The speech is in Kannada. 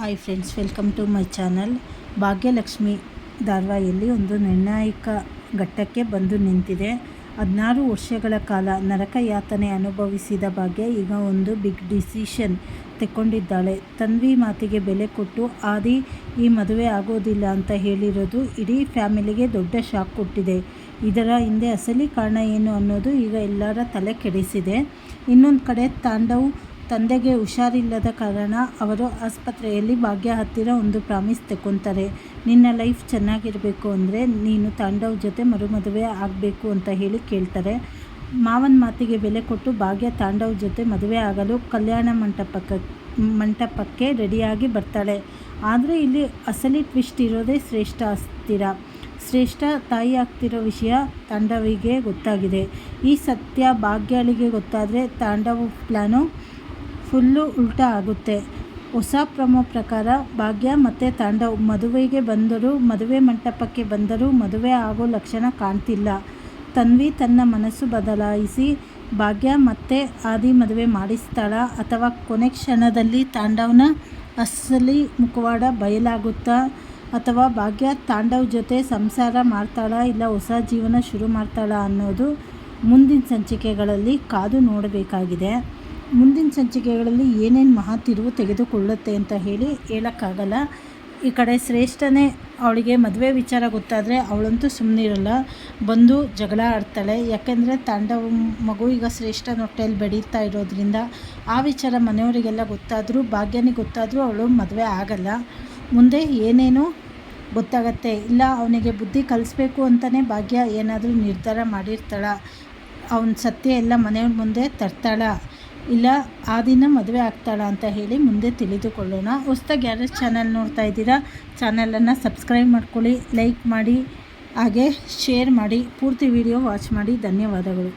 Hi friends, welcome to my channel. Bhagyalakshmi ಧಾರಾವಾಹಿಯಲ್ಲಿ ಒಂದು ನಿರ್ಣಾಯಕ ಘಟ್ಟಕ್ಕೆ ಬಂದು ನಿಂತಿದೆ. 16 ವರ್ಷಗಳ ಕಾಲ ನರಕ ಯಾತನೆ ಅನುಭವಿಸಿದ ಭಾಗ್ಯ ಈಗ ಒಂದು ಬಿಗ್ ಡಿಸಿಷನ್ ತೆಕ್ಕೊಂಡಿದ್ದಾಳೆ. ತನ್ವಿ ಮಾತಿಗೆ ಬೆಲೆ ಕೊಟ್ಟು ಆದಿ ಈ ಮದುವೆ ಆಗೋದಿಲ್ಲ ಅಂತ ಹೇಳಿರೋದು ಇಡೀ ಫ್ಯಾಮಿಲಿಗೆ ದೊಡ್ಡ ಶಾಕ್ ಕೊಟ್ಟಿದೆ. ಇದರ ಹಿಂದೆ ಅಸಲಿ ಕಾರಣ ಏನು ಅನ್ನೋದು ಈಗ ಎಲ್ಲರ ತಲೆ ಕೆಡಿಸಿದೆ. ಇನ್ನೊಂದು ಕಡೆ ತಾಂಡವ್ ತಂದೆಗೆ ಹುಷಾರಿಲ್ಲದ ಕಾರಣ ಅವರು ಆಸ್ಪತ್ರೆಯಲ್ಲಿ ಭಾಗ್ಯ ಹತ್ತಿರ ಒಂದು ಪ್ರಾಮಿಸ್ ತೆಕ್ಕೊತಾರೆ. ನಿನ್ನ ಲೈಫ್ ಚೆನ್ನಾಗಿರಬೇಕು ಅಂದರೆ ನೀನು ತಾಂಡವ್ ಜೊತೆ ಮದುವೆ ಆಗಬೇಕು ಅಂತ ಹೇಳಿ ಕೇಳ್ತಾರೆ. ಮಾವನ ಮಾತಿಗೆ ಬೆಲೆ ಕೊಟ್ಟು ಭಾಗ್ಯ ತಾಂಡವ್ ಜೊತೆ ಮದುವೆ ಆಗಲು ಕಲ್ಯಾಣ ಮಂಟಪಕ್ಕೆ ರೆಡಿಯಾಗಿ ಬರ್ತಾಳೆ. ಆದರೆ ಇಲ್ಲಿ ಅಸಲಿ ಟ್ವಿಸ್ಟ್ ಇರೋದೇ ಶ್ರೇಷ್ಠ ಹತ್ತಿರ. ಶ್ರೇಷ್ಠ ತಾಯಿ ಆಗ್ತಿರೋ ವಿಷಯ ತಾಂಡವಿಗೆ ಗೊತ್ತಾಗಿದೆ. ಈ ಸತ್ಯ ಭಾಗ್ಯಳಿಗೆ ಗೊತ್ತಾದರೆ ತಾಂಡವ್ ಪ್ಲ್ಯಾನು ಫುಲ್ಲು ಉಲ್ಟಾ ಆಗುತ್ತೆ. ಹೊಸ ಪ್ರೊಮೋ ಪ್ರಕಾರ ಭಾಗ್ಯ ಮತ್ತು ತಾಂಡವ್ ಮದುವೆ ಮಂಟಪಕ್ಕೆ ಬಂದರೂ ಮದುವೆ ಆಗೋ ಲಕ್ಷಣ ಕಾಣ್ತಿಲ್ಲ. ತನ್ವಿ ತನ್ನ ಮನಸ್ಸು ಬದಲಾಯಿಸಿ ಭಾಗ್ಯ ಮತ್ತೆ ಆದಿ ಮದುವೆ ಮಾಡಿಸ್ತಾಳಾ ಅಥವಾ ಕೊನೆ ಕ್ಷಣದಲ್ಲಿ ತಾಂಡವ್ನ ಅಸಲಿ ಮುಖವಾಡ ಬಯಲಾಗುತ್ತಾ? ಅಥವಾ ಭಾಗ್ಯ ತಾಂಡವ್ ಜೊತೆ ಸಂಸಾರ ಮಾಡ್ತಾಳಾ ಇಲ್ಲ ಹೊಸ ಜೀವನ ಶುರು ಮಾಡ್ತಾಳಾ ಅನ್ನೋದು ಮುಂದಿನ ಸಂಚಿಕೆಗಳಲ್ಲಿ ಕಾದು ನೋಡಬೇಕಾಗಿದೆ. ಮುಂದಿನ ಸಂಚಿಕೆಗಳಲ್ಲಿ ಏನೇನು ಮಹಾ ತಿರುವು ತೆಗೆದುಕೊಳ್ಳುತ್ತೆ ಅಂತ ಹೇಳೋಕ್ಕಾಗಲ್ಲ. ಈ ಕಡೆ ಶ್ರೇಷ್ಠನೇ ಅವಳಿಗೆ ಮದುವೆ ವಿಚಾರ ಗೊತ್ತಾದರೆ ಅವಳಂತೂ ಸುಮ್ಮನಿರಲ್ಲ, ಬಂದು ಜಗಳ ಆಡ್ತಾಳೆ. ಯಾಕೆಂದರೆ ತಾಂಡವ್ ಮಗು ಈಗ ಶ್ರೇಷ್ಠನ ಹೊಟ್ಟೆಯಲ್ಲಿ ಬೆಳೀತಾ ಇರೋದ್ರಿಂದ ಆ ವಿಚಾರ ಮನೆಯವರಿಗೆಲ್ಲ ಗೊತ್ತಾದರೂ ಭಾಗ್ಯನಿಗೆ ಗೊತ್ತಾದರೂ ಅವಳು ಮದುವೆ ಆಗಲ್ಲ. ಮುಂದೆ ಏನೇನೋ ಗೊತ್ತಾಗತ್ತೆ. ಇಲ್ಲ ಅವನಿಗೆ ಬುದ್ಧಿ ಕಲಿಸ್ಬೇಕು ಅಂತಲೇ ಭಾಗ್ಯ ಏನಾದರೂ ನಿರ್ಧಾರ ಮಾಡಿರ್ತಾಳ, ಅವನ ಸತ್ಯ ಎಲ್ಲ ಮನೆಯವ್ರ ಮುಂದೆ ತರ್ತಾಳ, ಇಲ್ಲ ಆ ದಿನ ಮದುವೆ ಆಗ್ತಾಳ ಅಂತ ಹೇಳಿ ಮುಂದೆ ತಿಳಿದುಕೊಳ್ಳೋಣ. ಹೊಸದಾಗಿ ಯಾರು ಚಾನಲ್ ನೋಡ್ತಾ ಇದ್ದೀರಾ, ಚಾನಲನ್ನು ಸಬ್ಸ್ಕ್ರೈಬ್ ಮಾಡ್ಕೊಳ್ಳಿ, ಲೈಕ್ ಮಾಡಿ, ಹಾಗೆ ಶೇರ್ ಮಾಡಿ, ಪೂರ್ತಿ ವಿಡಿಯೋ ವಾಚ್ ಮಾಡಿ. ಧನ್ಯವಾದಗಳು.